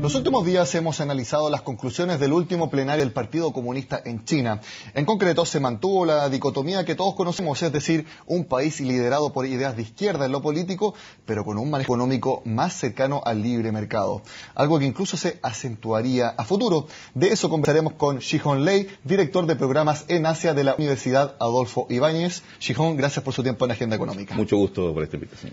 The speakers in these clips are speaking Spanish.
Los últimos días hemos analizado las conclusiones del último plenario del Partido Comunista en China. En concreto, se mantuvo la dicotomía que todos conocemos, es decir, un país liderado por ideas de izquierda en lo político, pero con un manejo económico más cercano al libre mercado. Algo que incluso se acentuaría a futuro. De eso conversaremos con Shihong Lei, director de programas en Asia de la Universidad Adolfo Ibáñez. Shihong, gracias por su tiempo en Agenda Económica. Mucho gusto por esta invitación.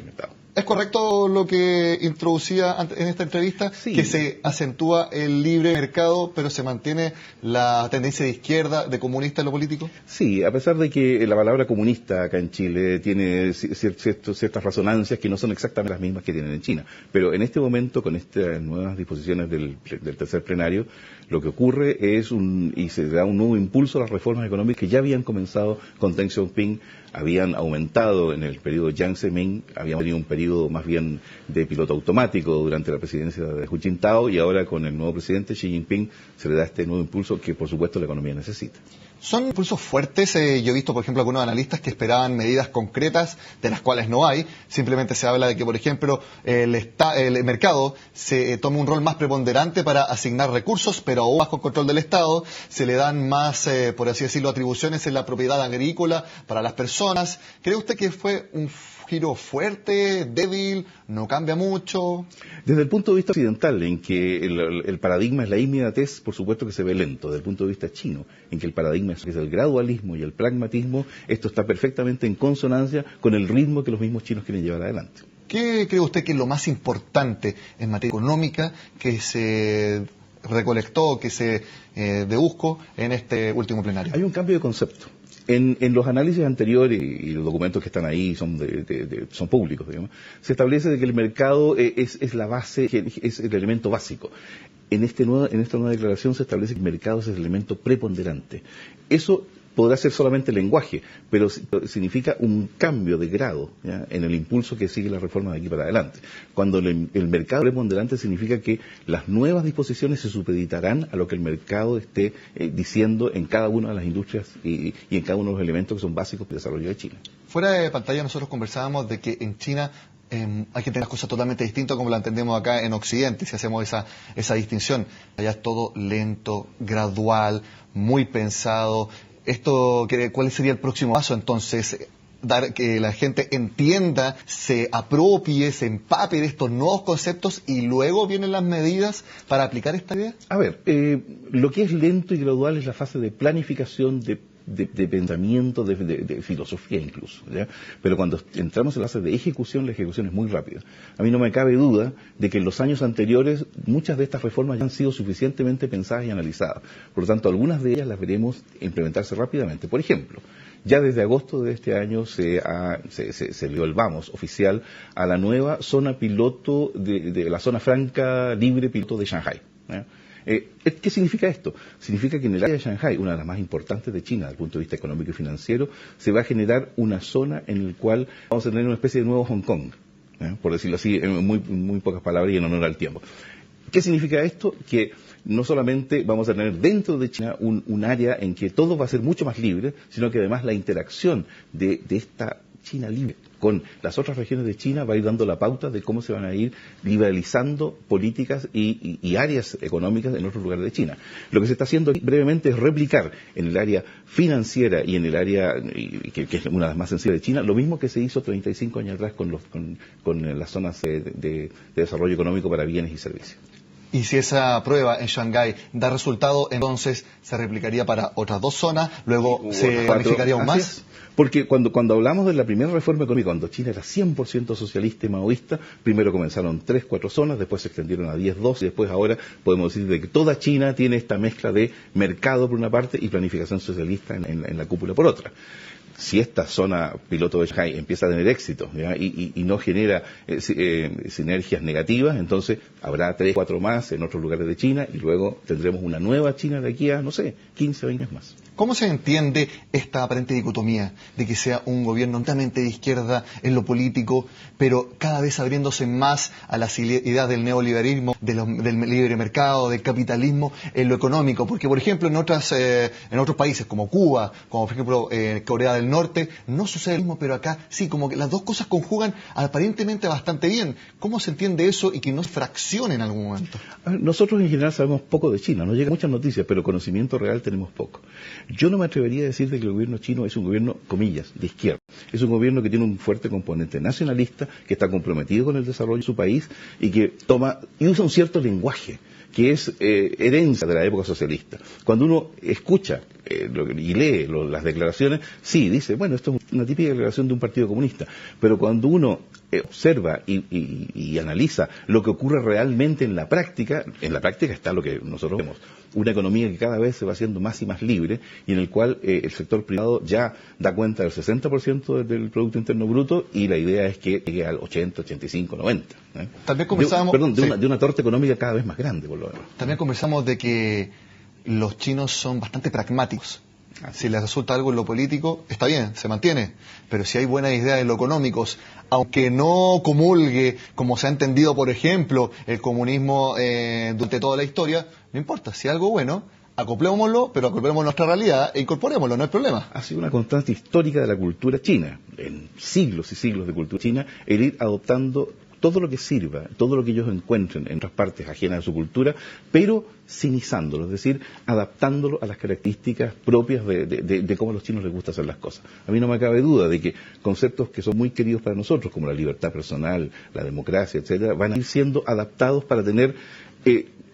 ¿Es correcto lo que introducía en esta entrevista? Sí. Que se acentúa el libre mercado, pero se mantiene la tendencia de izquierda, de comunista en lo político. Sí, a pesar de que la palabra comunista acá en Chile tiene ciertas resonancias que no son exactamente las mismas que tienen en China. Pero en este momento, con estas nuevas disposiciones del tercer plenario, lo que ocurre es y se da un nuevo impulso a las reformas económicas que ya habían comenzado con Deng Xiaoping, habían aumentado en el periodo Jiang Zemin, habíamos tenido un periodo más bien de piloto automático durante la presidencia de Hu Jintao, y ahora con el nuevo presidente Xi Jinping se le da este nuevo impulso que por supuesto la economía necesita. Son impulsos fuertes. Yo he visto, por ejemplo, algunos analistas que esperaban medidas concretas, de las cuales no hay. Simplemente se habla de que, por ejemplo, el mercado se tome un rol más preponderante para asignar recursos, pero aún bajo control del Estado. Se le dan más, por así decirlo, atribuciones en la propiedad agrícola para las personas. ¿Cree usted que fue un giro fuerte, débil, no cambia mucho? Desde el punto de vista occidental, en que el paradigma es la inmediatez, por supuesto que se ve lento. Desde el punto de vista chino, en que el paradigma es el gradualismo y el pragmatismo, esto está perfectamente en consonancia con el ritmo que los mismos chinos quieren llevar adelante. ¿Qué cree usted que es lo más importante en materia económica que se recolectó, que se deduzco en este último plenario? Hay un cambio de concepto. En los análisis anteriores, y los documentos que están ahí son públicos, digamos, se establece de que el mercado es la base, es el elemento básico. En esta nueva declaración se establece que el mercado es el elemento preponderante. Eso podrá ser solamente lenguaje, pero significa un cambio de grado, ¿ya?, en el impulso que sigue la reforma de aquí para adelante. Cuando el mercado preponderante significa que las nuevas disposiciones se supeditarán a lo que el mercado esté diciendo en cada una de las industrias y en cada uno de los elementos que son básicos para el desarrollo de China. Fuera de pantalla nosotros conversábamos de que en China hay que tener las cosas totalmente distintas como la entendemos acá en Occidente, si hacemos esa distinción. Allá es todo lento, gradual, muy pensado. ¿Cuál sería el próximo paso entonces? Dar que la gente entienda, se apropie, se empape de estos nuevos conceptos y luego vienen las medidas para aplicar esta idea. A ver, lo que es lento y gradual es la fase de planificación, de pensamiento, de filosofía incluso, ¿ya? Pero cuando entramos en la fase de ejecución, la ejecución es muy rápida. A mí no me cabe duda de que en los años anteriores muchas de estas reformas ya han sido suficientemente pensadas y analizadas. Por lo tanto, algunas de ellas las veremos implementarse rápidamente. Por ejemplo, ya desde agosto de este año se dio el vamos oficial a la nueva zona piloto de la zona franca libre piloto de Shanghái, ¿ya? ¿Qué significa esto? Significa que en el área de Shanghái, una de las más importantes de China desde el punto de vista económico y financiero, se va a generar una zona en la cual vamos a tener una especie de nuevo Hong Kong, por decirlo así, en muy pocas palabras y en honor al tiempo. ¿Qué significa esto? Que no solamente vamos a tener dentro de China un área en que todo va a ser mucho más libre, sino que además la interacción de esta China libre con las otras regiones de China va a ir dando la pauta de cómo se van a ir liberalizando políticas y áreas económicas en otros lugares de China. Lo que se está haciendo aquí brevemente es replicar en el área financiera y en el área que es una de las más sensibles de China, lo mismo que se hizo 35 años atrás con las zonas de desarrollo económico para bienes y servicios. Y si esa prueba en Shanghái da resultado, entonces se replicaría para otras dos zonas, luego se planificaría aún más. Porque cuando hablamos de la primera reforma económica, cuando China era 100% socialista y maoísta, primero comenzaron 3-4 zonas, después se extendieron a 10-12, y después ahora podemos decir de que toda China tiene esta mezcla de mercado por una parte y planificación socialista en la cúpula por otra. Si esta zona piloto de Shanghái empieza a tener éxito, ¿ya?, y no genera sinergias negativas, entonces habrá 3-4 más en otros lugares de China y luego tendremos una nueva China de aquí a, 15 o 20 más. ¿Cómo se entiende esta aparente dicotomía de que sea un gobierno netamente de izquierda en lo político, pero cada vez abriéndose más a las ideas del neoliberalismo, del libre mercado, del capitalismo en lo económico? Porque, por ejemplo, en otros países como Cuba, como por ejemplo Corea del del Norte no sucede lo mismo, pero acá sí, como que las dos cosas conjugan aparentemente bastante bien. ¿Cómo se entiende eso y que no se fraccione en algún momento? Nosotros en general sabemos poco de China, nos llegan muchas noticias, pero conocimiento real tenemos poco. Yo no me atrevería a decir de que el gobierno chino es un gobierno, comillas, de izquierda. Es un gobierno que tiene un fuerte componente nacionalista, que está comprometido con el desarrollo de su país y que toma y usa un cierto lenguaje que es herencia de la época socialista. Cuando uno escucha y lee las declaraciones, sí, dice, bueno, esto es una típica declaración de un partido comunista, pero cuando uno observa y analiza lo que ocurre realmente en la práctica está lo que nosotros vemos, una economía que cada vez se va haciendo más y más libre y en el cual el sector privado ya da cuenta del 60% del Producto Interno Bruto y la idea es que llegue al 80, 85, 90. También conversábamos... de una torta económica cada vez más grande, por lo demás. También conversamos de que los chinos son bastante pragmáticos. Si les resulta algo en lo político, está bien, se mantiene. Pero si hay buenas ideas en lo económico, aunque no comulgue, como se ha entendido, por ejemplo, el comunismo durante toda la historia, no importa. Si hay algo bueno, acoplémoslo, pero acoplemos nuestra realidad e incorporémoslo, no hay problema. Ha sido una constante histórica de la cultura china, en siglos y siglos de cultura china, el ir adoptando todo lo que sirva, todo lo que ellos encuentren en otras partes ajenas a su cultura, pero sinizándolo, es decir, adaptándolo a las características propias de cómo a los chinos les gusta hacer las cosas. A mí no me cabe duda de que conceptos que son muy queridos para nosotros, como la libertad personal, la democracia, etcétera, van a ir siendo adaptados para tener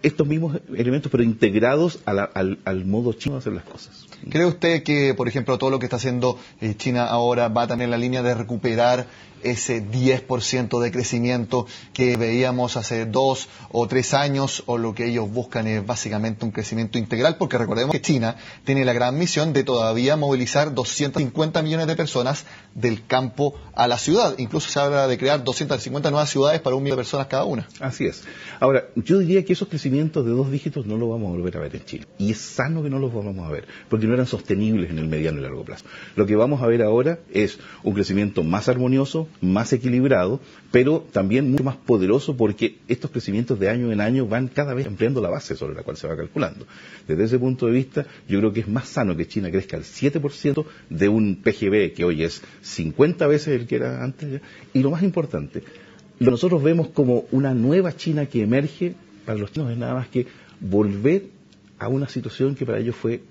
estos mismos elementos, pero integrados al modo chino de hacer las cosas. ¿Cree usted que, por ejemplo, todo lo que está haciendo China ahora va también en la línea de recuperar ese 10% de crecimiento que veíamos hace 2 o 3 años, o lo que ellos buscan es básicamente un crecimiento integral? Porque recordemos que China tiene la gran misión de todavía movilizar 250 millones de personas del campo a la ciudad. Incluso se habla de crear 250 nuevas ciudades para 1 millón de personas cada una. Así es. Ahora, yo diría que esos crecimientos de 2 dígitos no los vamos a volver a ver en Chile. Y es sano que no los vamos a ver, porque no eran sostenibles en el mediano y largo plazo. Lo que vamos a ver ahora es un crecimiento más armonioso, más equilibrado, pero también mucho más poderoso, porque estos crecimientos de año en año van cada vez ampliando la base sobre la cual se va calculando. Desde ese punto de vista, yo creo que es más sano que China crezca al 7% de un PGB que hoy es 50 veces el que era antes. Y lo más importante, lo que nosotros vemos como una nueva China que emerge, para los chinos es nada más que volver a una situación que para ellos fue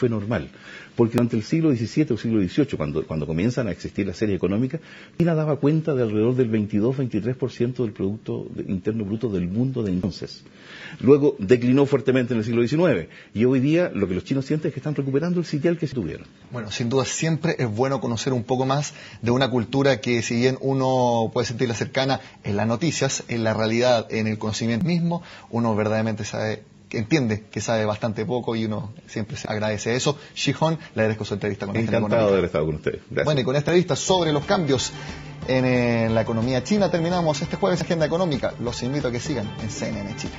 normal. Porque durante el siglo XVII o siglo XVIII, cuando comienzan a existir las series económicas, China daba cuenta de alrededor del 22-23% del Producto Interno Bruto del mundo de entonces. Luego declinó fuertemente en el siglo XIX, y hoy día lo que los chinos sienten es que están recuperando el sitial que se tuvieron. Bueno, sin duda siempre es bueno conocer un poco más de una cultura que, si bien uno puede sentirla cercana en las noticias, en la realidad, en el conocimiento mismo, uno verdaderamente entiende que sabe bastante poco, y uno siempre se agradece eso. Shihon, le agradezco su entrevista con Agenda Económica. Encantado de haber estado con ustedes. Gracias. Bueno, y con esta entrevista sobre los cambios en la economía china terminamos este jueves Agenda Económica. Los invito a que sigan en CNN Chile.